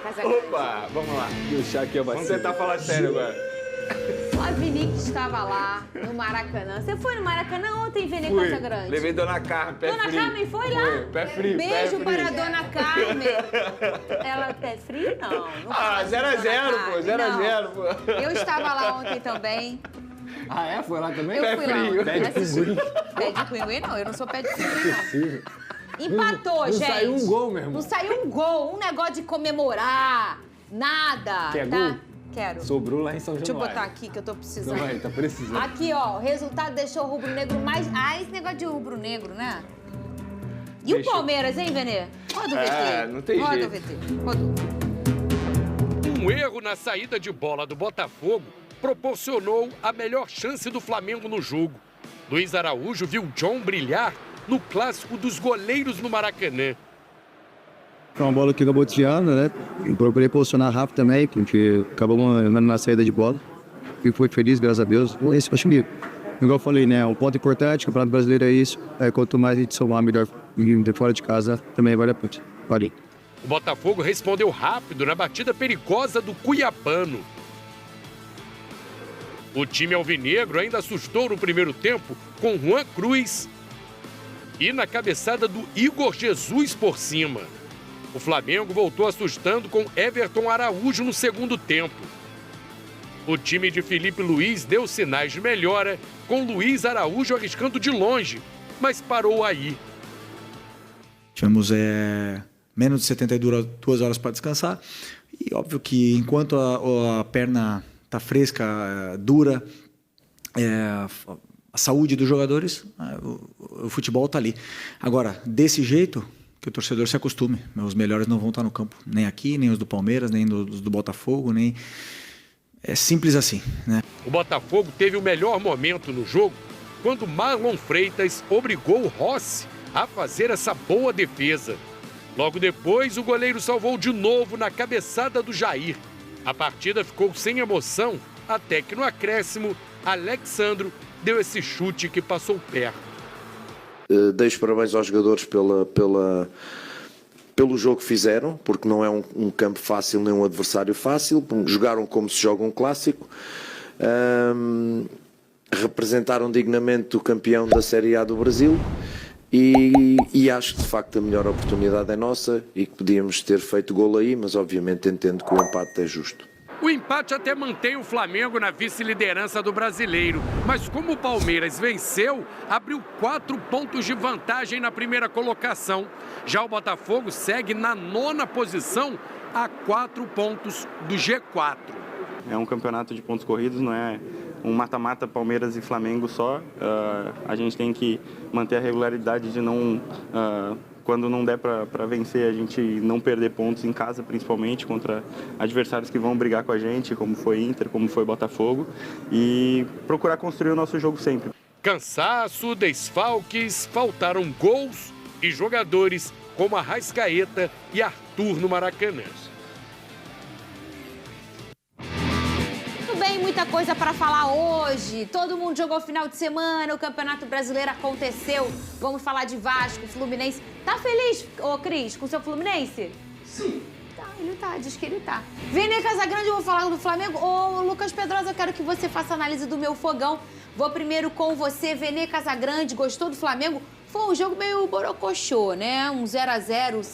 Casagrande. Opa, vamos lá. Deixar aqui a Vamos tentar falar sério agora. A Vini que estava lá no Maracanã. Você foi no Maracanã ontem, Vini Casagrande? Levei Dona Carmen, pé Dona frio. Carmen foi lá? Foi, pé frio, Beijo pé frio. para a Dona Carmen. Ela pé frio? Não. Ah, 0x0, pô, 0x0, pô. Eu estava lá ontem também. Ah, é? Foi lá também? Eu fui lá ontem. Pé de pinguim. Pé de pinguim? Não, eu não sou pé de pinguim, não. Empatou, não gente. Não saiu um gol, meu irmão. Não saiu um gol. Um negócio de comemorar. Nada. Quer tá? gol? Quero. Sobrou lá em São Deixa eu Januário. botar aqui que eu tô precisando. Não vai, tá precisando. Aqui, ó, o resultado deixou o rubro-negro mais... Ah, esse negócio de rubro-negro, né? E o Palmeiras, hein, Venê? Roda o VT. Não tem Roda jeito. o VT. Roda. Um erro na saída de bola do Botafogo proporcionou a melhor chance do Flamengo no jogo. Luiz Araújo viu John brilhar no clássico dos goleiros no Maracanã. Foi uma bola que acabou desviando, né? Eu procurei posicionar rápido também, porque acabou andando na saída de bola. E fui feliz, graças a Deus. Esse, acho que, igual eu falei, né? Um ponto importante, o Campeonato Brasileiro é isso. Quanto mais a gente somar, melhor de fora de casa, também vale a pena. Valeu. O Botafogo respondeu rápido na batida perigosa do Cuiabano. O time alvinegro ainda assustou no primeiro tempo com Juan Cruz e na cabeçada do Igor Jesus por cima. O Flamengo voltou assustando com Everton Araújo no segundo tempo. O time de Felipe Luiz deu sinais de melhora, com Luiz Araújo arriscando de longe, mas parou aí. Tivemos menos de 72 horas para descansar. E óbvio que enquanto a perna está fresca, dura, a saúde dos jogadores, o futebol está ali. Agora, desse jeito, que o torcedor se acostume. Os melhores não vão estar no campo, nem aqui, nem os do Palmeiras, nem os do Botafogo, nem... É simples assim, né? O Botafogo teve o melhor momento no jogo quando Marlon Freitas obrigou o Rossi a fazer essa boa defesa. Logo depois, o goleiro salvou de novo na cabeçada do Jair. A partida ficou sem emoção, até que no acréscimo, Alexandro deu esse chute que passou perto. Deixo parabéns aos jogadores pelo jogo que fizeram, porque não é um campo fácil nem um adversário fácil. Jogaram como se joga um clássico, representaram dignamente o campeão da Série A do Brasil e acho que de facto a melhor oportunidade é nossa e que podíamos ter feito golo aí, mas obviamente entendo que o empate é justo. O empate até mantém o Flamengo na vice-liderança do Brasileiro, mas como o Palmeiras venceu, abriu 4 pontos de vantagem na primeira colocação. Já o Botafogo segue na 9ª posição, a 4 pontos do G4. É um campeonato de pontos corridos, não é um mata-mata Palmeiras e Flamengo só. A gente tem que manter a regularidade de não... Quando não der para vencer, a gente não perder pontos em casa, principalmente contra adversários que vão brigar com a gente, como foi Inter, como foi Botafogo, e procurar construir o nosso jogo sempre. Cansaço, desfalques, faltaram gols e jogadores como Arrascaeta e Arthur no Maracanã. Bem, muita coisa para falar hoje. Todo mundo jogou final de semana, o Campeonato Brasileiro aconteceu. Vamos falar de Vasco, Fluminense. Tá feliz, ô Cris, com o seu Fluminense? Sim. Tá, ele tá, diz que ele tá. Vini Casagrande, eu vou falar do Flamengo. Ô, Lucas Pedrosa, eu quero que você faça análise do meu fogão. Vou primeiro com você, Vini Casagrande. Gostou do Flamengo? Foi um jogo meio borocochô, né? Um 0x0.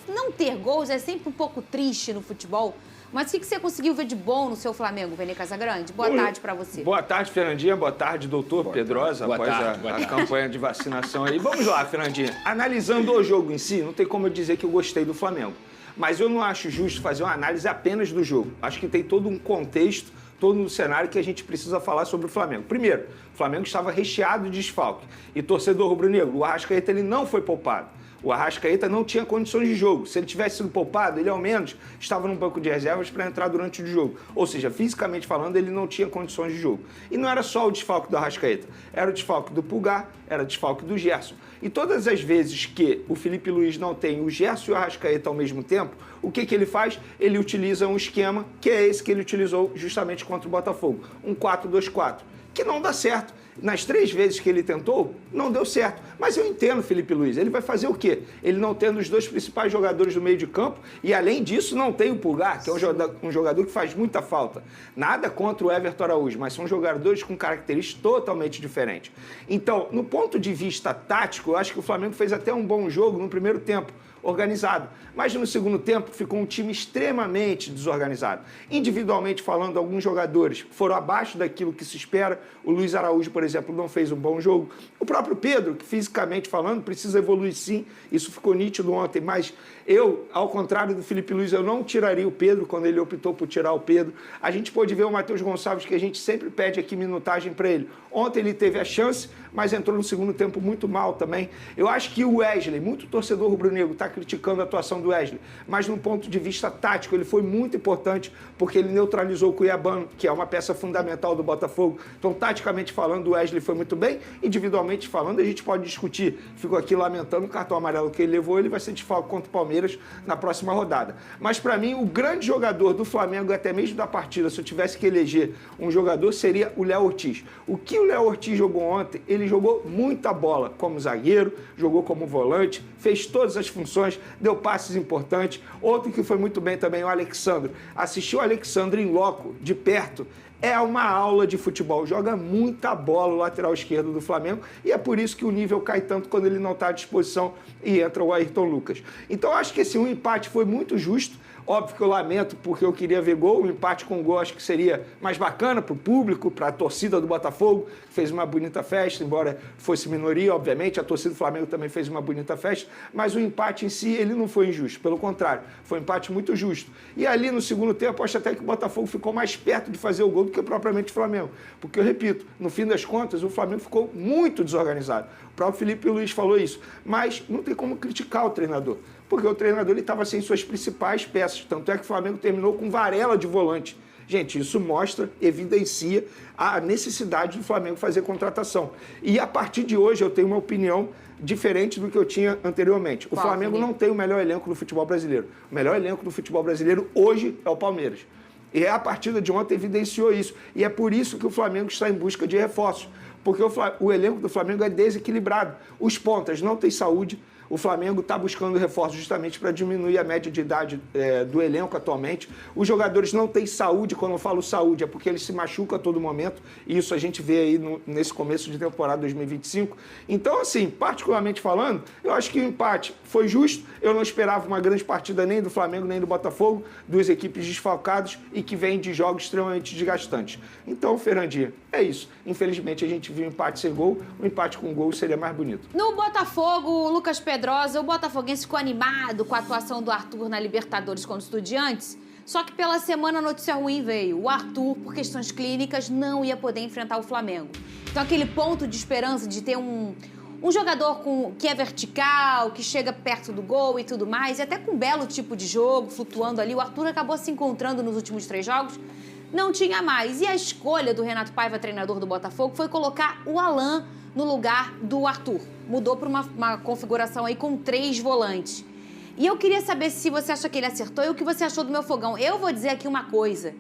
Não ter gols é sempre um pouco triste no futebol. Mas o que você conseguiu ver de bom no seu Flamengo, Vini Casagrande? Boa tarde para você. Boa tarde, Fernandinha. Boa tarde, doutor Pedrosa, após a campanha de vacinação aí. Vamos lá, Fernandinha. Analisando o jogo em si, não tem como eu dizer que eu gostei do Flamengo. Mas eu não acho justo fazer uma análise apenas do jogo. Acho que tem todo um contexto, todo um cenário que a gente precisa falar sobre o Flamengo. Primeiro, o Flamengo estava recheado de desfalque. E torcedor rubro-negro, o Arrascaeta ele não foi poupado. O Arrascaeta não tinha condições de jogo. Se ele tivesse sido poupado, ele ao menos estava no banco de reservas para entrar durante o jogo. Ou seja, fisicamente falando, ele não tinha condições de jogo. E não era só o desfalque do Arrascaeta. Era o desfalque do Pulgar, era o desfalque do Gerson. E todas as vezes que o Felipe Luiz não tem o Gerson e o Arrascaeta ao mesmo tempo, o que ele faz? Ele utiliza um esquema que é esse que ele utilizou justamente contra o Botafogo. Um 4-2-4. Que não dá certo. Nas 3 vezes que ele tentou, não deu certo. Mas eu entendo o Felipe Luiz. Ele vai fazer o quê? Ele não tendo os 2 principais jogadores do meio de campo e, além disso, não tem o Pulgar, que é um jogador que faz muita falta. Nada contra o Everton Araújo, mas são jogadores com características totalmente diferentes. Então, no ponto de vista tático, eu acho que o Flamengo fez até um bom jogo no primeiro tempo, organizado. Mas no segundo tempo ficou um time extremamente desorganizado. Individualmente falando, alguns jogadores foram abaixo daquilo que se espera. O Luiz Araújo, por exemplo, não fez um bom jogo. O próprio Pedro, que fisicamente falando, precisa evoluir sim. Isso ficou nítido ontem, mas eu, ao contrário do Felipe Luiz, eu não tiraria o Pedro quando ele optou por tirar o Pedro. A gente pôde ver o Matheus Gonçalves, que a gente sempre pede aqui minutagem para ele. Ontem ele teve a chance, mas entrou no segundo tempo muito mal também. Eu acho que o Wesley, muito torcedor rubro-negro, está criticando a atuação do Wesley, mas no ponto de vista tático ele foi muito importante porque ele neutralizou o Cuiabano, que é uma peça fundamental do Botafogo. Então, taticamente falando, o Wesley foi muito bem. Individualmente falando, a gente pode discutir. Fico aqui lamentando o cartão amarelo que ele levou, ele vai ser desfalque contra o Palmeiras na próxima rodada. Mas, para mim, o grande jogador do Flamengo, até mesmo da partida, se eu tivesse que eleger um jogador, seria o Léo Ortiz. O que o Léo Ortiz jogou ontem? Ele jogou muita bola como zagueiro, jogou como volante, fez todas as funções, deu passes importantes. Outro que foi muito bem também, o Alexandre. Assistiu o Alexandre em loco, de perto, é uma aula de futebol. Joga muita bola o lateral esquerdo do Flamengo e é por isso que o nível cai tanto quando ele não está à disposição e entra o Ayrton Lucas. Então, acho que esse empate foi muito justo. Óbvio que eu lamento porque eu queria ver gol. O empate com gol acho que seria mais bacana para o público, para a torcida do Botafogo, que fez uma bonita festa, embora fosse minoria, obviamente. A torcida do Flamengo também fez uma bonita festa, mas o empate em si, ele não foi injusto. Pelo contrário, foi um empate muito justo. E ali no segundo tempo, acho até que o Botafogo ficou mais perto de fazer o gol do que propriamente o Flamengo. Porque, eu repito, no fim das contas, o Flamengo ficou muito desorganizado. O próprio Felipe Luiz falou isso. Mas não tem como criticar o treinador, porque o treinador estava sem suas principais peças. Tanto é que o Flamengo terminou com Varela de volante. Gente, isso mostra, evidencia a necessidade do Flamengo fazer contratação. E a partir de hoje eu tenho uma opinião diferente do que eu tinha anteriormente. O Flamengo não tem o melhor elenco do futebol brasileiro. O melhor elenco do futebol brasileiro hoje é o Palmeiras. E a partida de ontem evidenciou isso. E é por isso que o Flamengo está em busca de reforços. Porque o elenco do Flamengo é desequilibrado. Os pontas não têm saúde. O Flamengo está buscando reforços justamente para diminuir a média de idade do elenco atualmente. Os jogadores não têm saúde. Quando eu falo saúde, é porque eles se machucam a todo momento. E isso a gente vê aí nesse começo de temporada 2025. Então, assim, particularmente falando, eu acho que o empate foi justo. Eu não esperava uma grande partida nem do Flamengo, nem do Botafogo. 2 equipes desfalcadas e que vêm de jogos extremamente desgastantes. Então, Fernandinha, é isso. Infelizmente, a gente viu um empate sem gol. Um empate com gol seria mais bonito. No Botafogo, o Lucas Pedrosa, o botafoguense ficou animado com a atuação do Arthur na Libertadores contra os Estudiantes, só que pela semana a notícia ruim veio. O Arthur, por questões clínicas, não ia poder enfrentar o Flamengo. Então aquele ponto de esperança de ter um jogador que é vertical, que chega perto do gol e tudo mais, e até com um belo tipo de jogo, flutuando ali, o Arthur acabou se encontrando nos últimos 3 jogos, não tinha mais. E a escolha do Renato Paiva, treinador do Botafogo, foi colocar o Alan no lugar do Arthur. Mudou para uma configuração aí com 3 volantes. E eu queria saber se você acha que ele acertou e o que você achou do meu fogão. Eu vou dizer aqui uma coisa.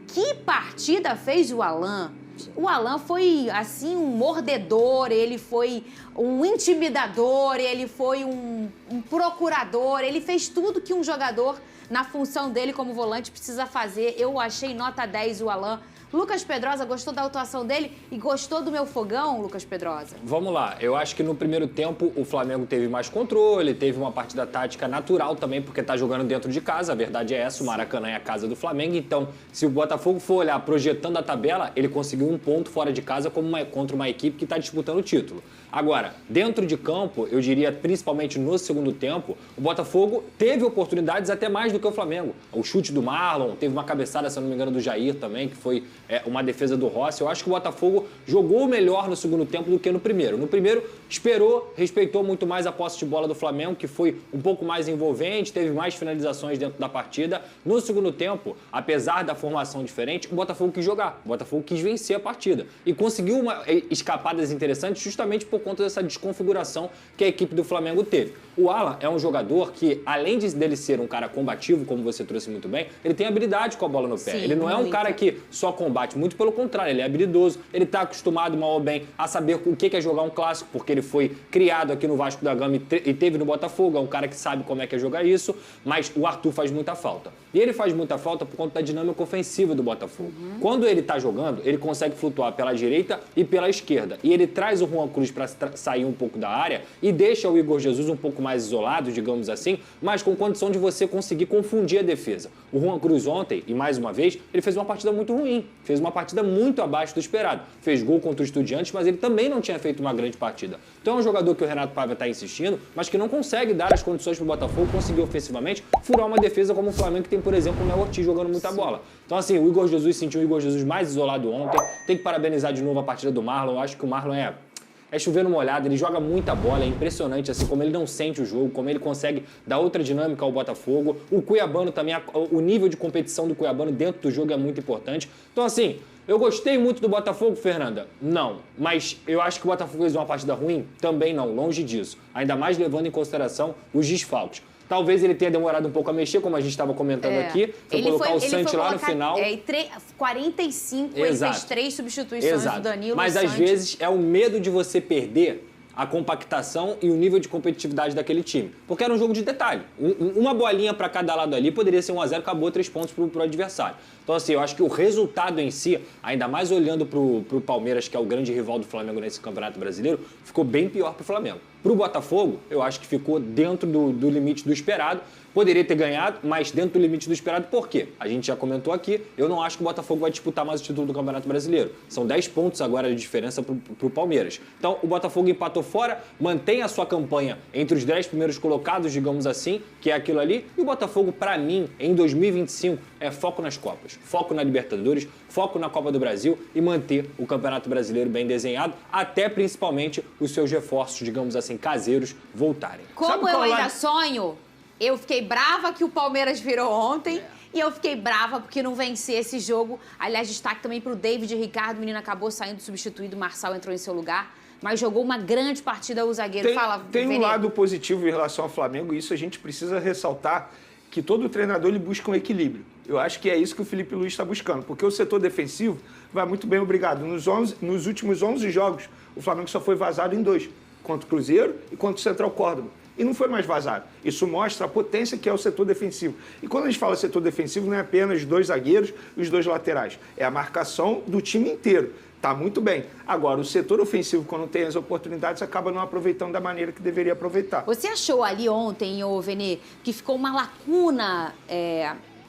Que partida fez o Alan? O Alan foi, assim, um mordedor, ele foi um intimidador, ele foi um procurador, ele fez tudo que um jogador, na função dele como volante, precisa fazer. Eu achei nota 10 o Alan. Lucas Pedrosa, gostou da atuação dele e gostou do meu fogão, Lucas Pedrosa? Vamos lá, eu acho que no primeiro tempo o Flamengo teve mais controle, teve uma partida tática natural também, porque tá jogando dentro de casa, a verdade é essa, o Maracanã é a casa do Flamengo, então se o Botafogo for olhar projetando a tabela, ele conseguiu um ponto fora de casa contra uma equipe que está disputando o título. Agora, dentro de campo, eu diria principalmente no segundo tempo, o Botafogo teve oportunidades até mais do que o Flamengo. O chute do Marlon, teve uma cabeçada, se não me engano, do Jair também, que foi uma defesa do Rossi. Eu acho que o Botafogo jogou melhor no segundo tempo do que no primeiro. No primeiro, esperou, respeitou muito mais a posse de bola do Flamengo, que foi um pouco mais envolvente, teve mais finalizações dentro da partida. No segundo tempo, apesar da formação diferente, o Botafogo quis jogar, o Botafogo quis vencer a partida e conseguiu escapadas interessantes justamente por conta dessa desconfiguração que a equipe do Flamengo teve. O Alan é um jogador que, além dele ser um cara combativo, como você trouxe muito bem, ele tem habilidade com a bola no pé. Sim, ele não é um cara que só combate combate. Muito pelo contrário, ele é habilidoso, ele tá acostumado, mal ou bem, a saber o que é jogar um clássico, porque ele foi criado aqui no Vasco da Gama e teve no Botafogo, é um cara que sabe como é que é jogar isso, mas o Arthur faz muita falta. E ele faz muita falta por conta da dinâmica ofensiva do Botafogo. Quando ele tá jogando, ele consegue flutuar pela direita e pela esquerda. E ele traz o Juan Cruz para sair um pouco da área e deixa o Igor Jesus um pouco mais isolado, digamos assim, mas com condição de você conseguir confundir a defesa. O Juan Cruz ontem, e mais uma vez, ele fez uma partida muito ruim. Fez uma partida muito abaixo do esperado. Fez gol contra o Estudiantes, mas ele também não tinha feito uma grande partida. Então é um jogador que o Renato Paiva está insistindo, mas que não consegue dar as condições para o Botafogo conseguir ofensivamente furar uma defesa como o Flamengo, que tem, por exemplo, o Léo Ortiz jogando muita bola. Então, assim, o Igor Jesus sentiu o Igor Jesus mais isolado ontem. Tem que parabenizar de novo a partida do Marlon. Eu acho que o Marlon é chover no molhado, ele joga muita bola, é impressionante assim como ele não sente o jogo, como ele consegue dar outra dinâmica ao Botafogo. O Cuiabano também, o nível de competição do Cuiabano dentro do jogo é muito importante. Então, assim, eu gostei muito do Botafogo, Fernanda? Não. Mas eu acho que o Botafogo fez uma partida ruim? Também não, longe disso. Ainda mais levando em consideração os desfalques. Talvez ele tenha demorado um pouco a mexer, como a gente estava comentando aqui. Foi colocar o Santi lá no final. 45, ele fez 3 substituições do Danilo. Mas às vezes é o medo de você perder a compactação e o nível de competitividade daquele time. Porque era um jogo de detalhe. Uma bolinha para cada lado ali poderia ser 1-0, acabou 3 pontos pro adversário. Então, assim, eu acho que o resultado em si, ainda mais olhando pro Palmeiras, que é o grande rival do Flamengo nesse Campeonato Brasileiro, ficou bem pior pro Flamengo. Pro Botafogo, eu acho que ficou dentro do limite do esperado. Poderia ter ganhado, mas dentro do limite do esperado. Por quê? A gente já comentou aqui, eu não acho que o Botafogo vai disputar mais o título do Campeonato Brasileiro. São 10 pontos agora de diferença pro Palmeiras. Então, o Botafogo empatou fora, mantém a sua campanha entre os 10 primeiros colocados, digamos assim, que é aquilo ali. E o Botafogo, para mim, em 2025, é foco nas Copas. Foco na Libertadores, foco na Copa do Brasil e manter o Campeonato Brasileiro bem desenhado, até principalmente os seus reforços, digamos assim, caseiros, voltarem. Como eu ainda sonho, eu fiquei brava que o Palmeiras virou ontem e eu fiquei brava porque não vencer esse jogo. Aliás, destaque também pro David Ricardo, o menino acabou saindo substituído, o Marçal entrou em seu lugar, mas jogou uma grande partida o zagueiro. Tem um lado positivo em relação ao Flamengo, e isso a gente precisa ressaltar, que todo treinador ele busca um equilíbrio. Eu acho que é isso que o Felipe Luiz está buscando, porque o setor defensivo vai muito bem, obrigado. Nos últimos 11 jogos, o Flamengo só foi vazado em 2, contra o Cruzeiro e contra o Central Córdoba. E não foi mais vazado. Isso mostra a potência que é o setor defensivo. E quando a gente fala setor defensivo, não é apenas 2 zagueiros e os 2 laterais. É a marcação do time inteiro. Tá muito bem. Agora, o setor ofensivo, quando tem as oportunidades, acaba não aproveitando da maneira que deveria aproveitar. Você achou ali ontem, ô Vene, que ficou uma lacuna,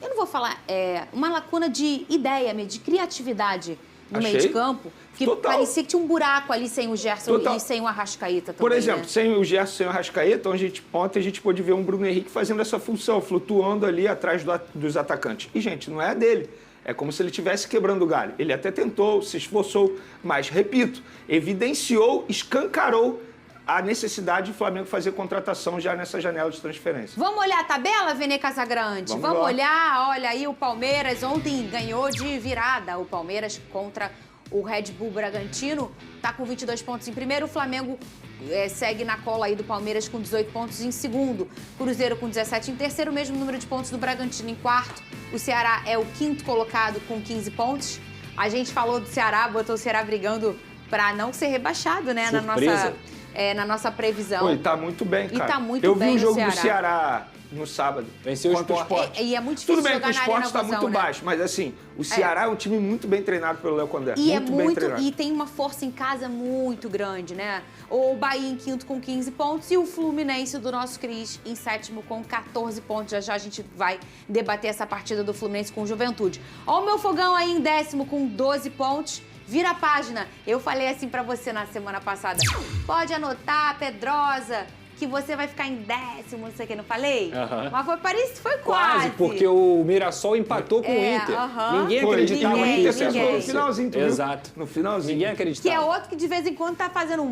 eu não vou falar, uma lacuna de ideia, de criatividade no meio de campo? Que parecia que tinha um buraco ali sem o Gerson e sem o Arrascaeta também. Por exemplo, sem o Gerson, sem o Arrascaeta, ontem a gente pôde ver um Bruno Henrique fazendo essa função, flutuando ali atrás dos atacantes. E, gente, não é a dele. É como se ele estivesse quebrando o galho. Ele até tentou, se esforçou, mas, repito, evidenciou, escancarou a necessidade do Flamengo fazer contratação já nessa janela de transferência. Vamos olhar a tabela, Vene Casagrande? Vamos olhar, olha aí o Palmeiras ontem ganhou de virada. O Palmeiras contra o Red Bull Bragantino está com 22 pontos em primeiro, o Flamengo segue na cola aí do Palmeiras com 18 pontos em segundo, Cruzeiro com 17 em terceiro, o mesmo número de pontos do Bragantino em quarto, o Ceará é o quinto colocado com 15 pontos. A gente falou do Ceará, botou o Ceará brigando para não ser rebaixado, né, na nossa previsão. Pô, e tá muito bem, cara. E tá muito Eu bem vi o jogo do Ceará no sábado. Venceu o Sport. E é muito difícil. Tudo bem que o jogar na Sport está muito baixo, mas assim, o Ceará é um time muito bem treinado pelo Léo Condé. E tem uma força em casa muito grande, né? O Bahia em quinto com 15 pontos e o Fluminense do nosso Cris em sétimo com 14 pontos. Já já a gente vai debater essa partida do Fluminense com o Juventude. Ó o meu Fogão aí em décimo com 12 pontos. Vira a página. Eu falei assim pra você na semana passada. Pode anotar, Pedrosa, que você vai ficar em décimo, não sei o que, não falei? Mas foi parecido, foi quase. Porque o Mirassol empatou com o Inter. Ninguém acreditava no Inter. No finalzinho, tu viu? Exato. No finalzinho. Ninguém acreditava. Que é outro que de vez em quando tá fazendo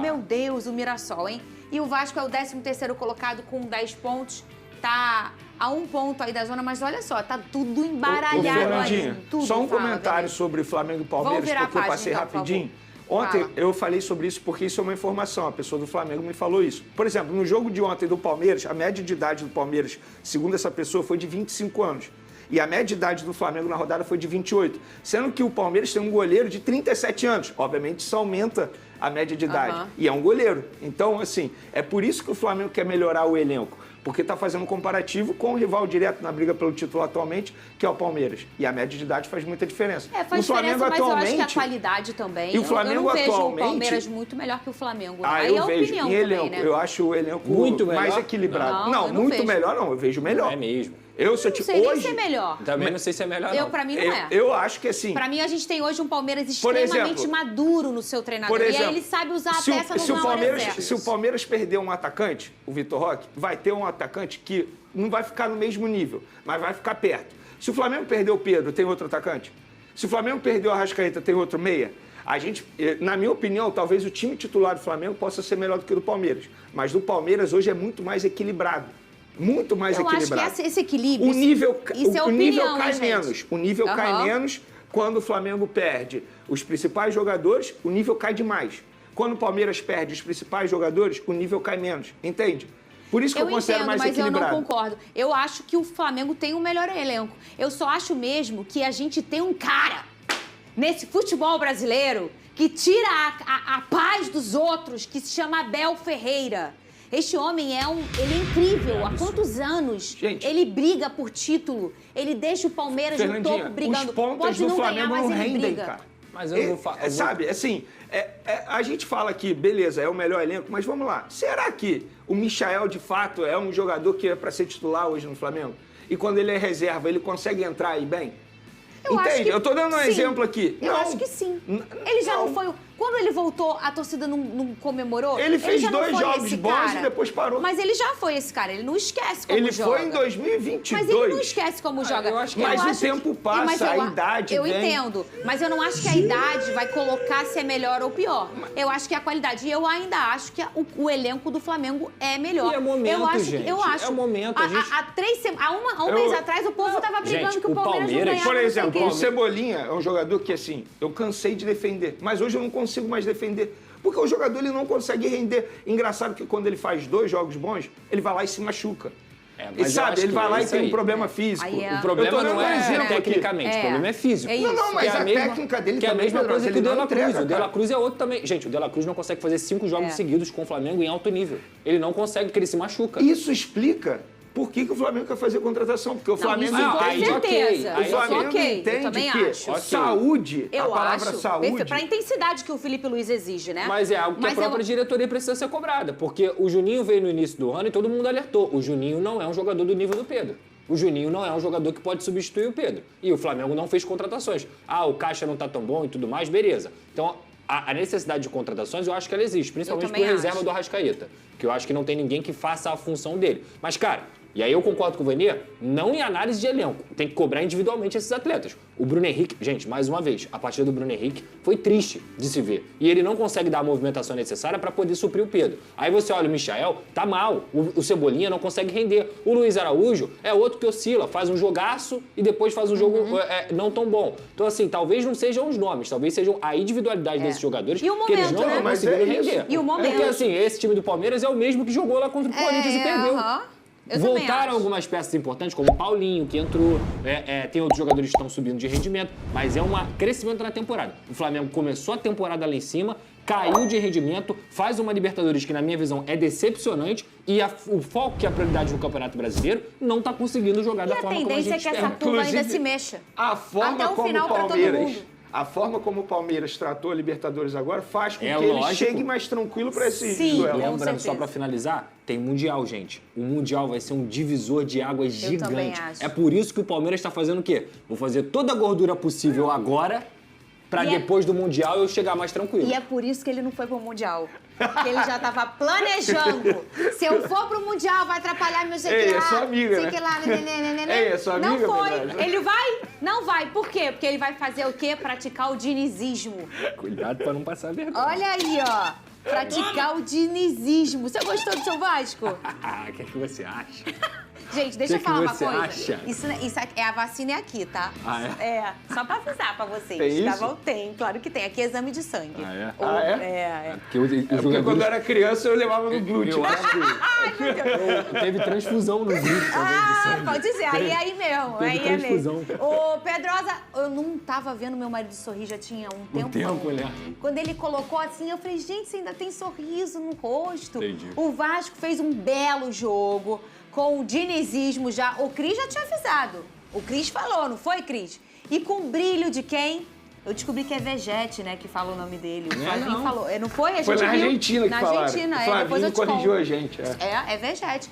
meu Deus, o Mirassol, hein? E o Vasco é o 13º colocado com 10 pontos. Tá a 1 ponto aí da zona, mas olha só, tá tudo embaralhado aí. Só um comentário sobre Flamengo e Palmeiras, porque eu passei rapidinho. Ontem eu falei sobre isso porque isso é uma informação, a pessoa do Flamengo me falou isso. Por exemplo, no jogo de ontem do Palmeiras, a média de idade do Palmeiras, segundo essa pessoa, foi de 25 anos. E a média de idade do Flamengo na rodada foi de 28. Sendo que o Palmeiras tem um goleiro de 37 anos. Obviamente, isso aumenta a média de idade. E é um goleiro. Então, assim, é por isso que o Flamengo quer melhorar o elenco. Porque está fazendo um comparativo com o rival direto na briga pelo título atualmente, que é o Palmeiras. E a média de idade faz muita diferença. Faz o Flamengo diferença, mas atualmente, eu acho que a qualidade também. E o Flamengo eu não vejo atualmente, o Palmeiras muito melhor que o Flamengo. eu é a vejo. opinião Em elenco, também, né? eu acho o elenco Muito mais melhor? equilibrado. Não, eu não muito vejo. melhor não, eu vejo melhor. Não é mesmo. Eu, se eu Não sei nem hoje, se é melhor. Também não sei se é melhor, não. Pra mim, não é. eu acho que assim... Pra mim, a gente tem hoje um Palmeiras Por extremamente exemplo, maduro no seu treinador. Por exemplo, e aí ele sabe usar a se peça o na hora Palmeiras, certa. se o Palmeiras perder um atacante, o Vitor Roque, vai ter um atacante que não vai ficar no mesmo nível, mas vai ficar perto. Se o Flamengo perder o Pedro, tem outro atacante? Se o Flamengo perder o Arrascaeta, tem outro meia? A gente, na minha opinião, talvez o time titular do Flamengo possa ser melhor do que o do Palmeiras. Mas do Palmeiras hoje é muito mais equilibrado. Muito mais equilibrado. Eu acho que esse equilíbrio... O nível, isso é o nível opinião, cai gente. menos. O nível cai menos quando o Flamengo perde os principais jogadores, o nível cai demais. Quando o Palmeiras perde os principais jogadores, o nível cai menos. Entende? Por isso que eu considero mais equilibrado. Mas eu não concordo. Eu acho que o Flamengo tem um melhor elenco. Eu só acho mesmo que a gente tem um cara nesse futebol brasileiro que tira a paz dos outros, que se chama Abel Ferreira. Este homem ele é incrível. Há quantos anos ele briga por título? Ele deixa o Palmeiras no topo brigando. Os pontos Pode do não Flamengo ganhar, mas não ele rendem, briga. cara. Mas eu não vou falar. Sabe, assim, a gente fala que, beleza, é o melhor elenco, mas vamos lá. Será que o Michael, de fato, é um jogador que é para ser titular hoje no Flamengo? E quando ele é reserva, ele consegue entrar aí bem? Entende? Eu tô dando um exemplo aqui. Eu acho que sim. Ele já não foi... Quando ele voltou, a torcida não comemorou? Ele fez já não 2 foi jogos esse bons cara. e depois parou. Mas ele já foi esse cara, ele não esquece como Ele joga. foi em 2022. Mas ele não esquece como joga. Mas o tempo passa, a idade Eu vem. entendo, mas eu não acho que a idade vai colocar se é melhor ou pior. Eu acho que é a qualidade. E eu ainda acho que o elenco do Flamengo é melhor. E é momento, eu acho gente. Eu acho. É o momento. Há um mês atrás, o povo tava brigando Gente, que o Palmeiras não ganhava. Por não sei exemplo, o o quê. Cebolinha é um jogador que, assim, eu cansei de defender. Mas hoje eu não consigo mais defender. Porque o jogador ele não consegue render. Engraçado que quando ele faz 2 jogos bons, ele vai lá e se machuca. Mas E sabe, ele vai lá e tem um aí. problema físico. O problema não é exemplo tecnicamente, o problema é físico. Não, mas a técnica dele que é a também, mesma Pedro, coisa que o ele De não La Cruz. entrega, O De La cara. Cruz é outro também. Gente, o De La Cruz não consegue fazer 5 jogos seguidos com o Flamengo em alto nível. Ele não consegue, porque ele se machuca. Isso explica por que o Flamengo quer fazer contratação. Porque o Flamengo aí, entende... certeza. O Flamengo Ok, eu entende também que acho. saúde, a Eu palavra acho. saúde... Pra intensidade que o Felipe Luiz exige, né? Mas é algo que a própria diretoria precisa ser cobrada. Porque o Juninho veio no início do ano e todo mundo alertou. O Juninho não é um jogador do nível do Pedro. O Juninho não é um jogador que pode substituir o Pedro. E o Flamengo não fez contratações. O caixa não tá tão bom e tudo mais, beleza. Então, a necessidade de contratações, eu acho que ela existe. Principalmente por reserva do Arrascaeta. Que eu acho que não tem ninguém que faça a função dele. Mas, cara... E aí eu concordo com o Vanier, não em análise de elenco. Tem que cobrar individualmente esses atletas. O Bruno Henrique, gente, mais uma vez, a partida do Bruno Henrique foi triste de se ver. E ele não consegue dar a movimentação necessária para poder suprir o Pedro. Aí você olha o Michael, tá mal. O Cebolinha não consegue render. O Luiz Araújo é outro que oscila, faz um jogaço e depois faz um jogo não tão bom. Então, assim, talvez não sejam os nomes, talvez sejam a individualidade desses jogadores E o que eles momento, não né? estão conseguindo render. E o momento. Porque, assim, esse time do Palmeiras é o mesmo que jogou lá contra o Corinthians e perdeu. Voltaram algumas peças importantes, como o Paulinho, que entrou, tem outros jogadores que estão subindo de rendimento, mas é um crescimento na temporada. O Flamengo começou a temporada lá em cima, caiu de rendimento, faz uma Libertadores que, na minha visão, é decepcionante e o foco, que é a prioridade no Campeonato Brasileiro, não está conseguindo jogar da forma como a gente espera. E a tendência é que essa curva ainda se mexa. A forma até o como final o para todo Palmeiras... mundo. A forma como o Palmeiras tratou a Libertadores agora faz com que ele chegue mais tranquilo para esse duelo. Lembrando, só para finalizar, tem Mundial, gente. O Mundial vai ser um divisor de águas gigante. também acho. É por isso que o Palmeiras está fazendo o quê? Vou fazer toda a gordura possível agora para depois do Mundial eu chegar mais tranquilo. E é por isso que ele não foi pro Mundial. Porque ele já estava planejando. Se eu for pro Mundial, vai atrapalhar meu sei que lá. É sua amiga, sei né? que lá, É sua amiga, não foi. verdade. Ele vai? Não vai. Por quê? Porque ele vai fazer o quê? Praticar o dinizismo. Cuidado para não passar vergonha. Olha aí, ó. Praticar o dinizismo. Você gostou do seu Vasco? O que é que você acha? Gente, deixa eu Que falar uma você coisa. acha? Isso é a vacina é aqui, tá? Ah, é? Só pra avisar pra vocês. Tem Tá isso? bom? Tem, claro que tem. Aqui é exame de sangue. Ah, é? Ah, é? É. Porque os Porque jogadores... quando eu era criança eu levava no glúteo. Eu acho que teve transfusão no vídeo também de sangue. Pode ser, aí mesmo. Teve Aí é transfusão. mesmo. Ô, Pedrosa, eu não tava vendo meu marido sorrir, já tinha um tempo. tempo, né? Quando ele colocou assim, eu falei, gente, você ainda tem sorriso no rosto. Entendi. O Vasco fez um belo jogo, com o dinizismo já. O Cris já tinha avisado. O Cris falou, não foi, Cris? E com brilho de quem? Eu descobri que é Vegete, né, que fala o nome dele. O Flavinho falou. Não foi? A gente Foi na viu. Argentina que na falaram. Argentina, O depois eu Flavinho te corrigiu conto. a gente. É Vegete.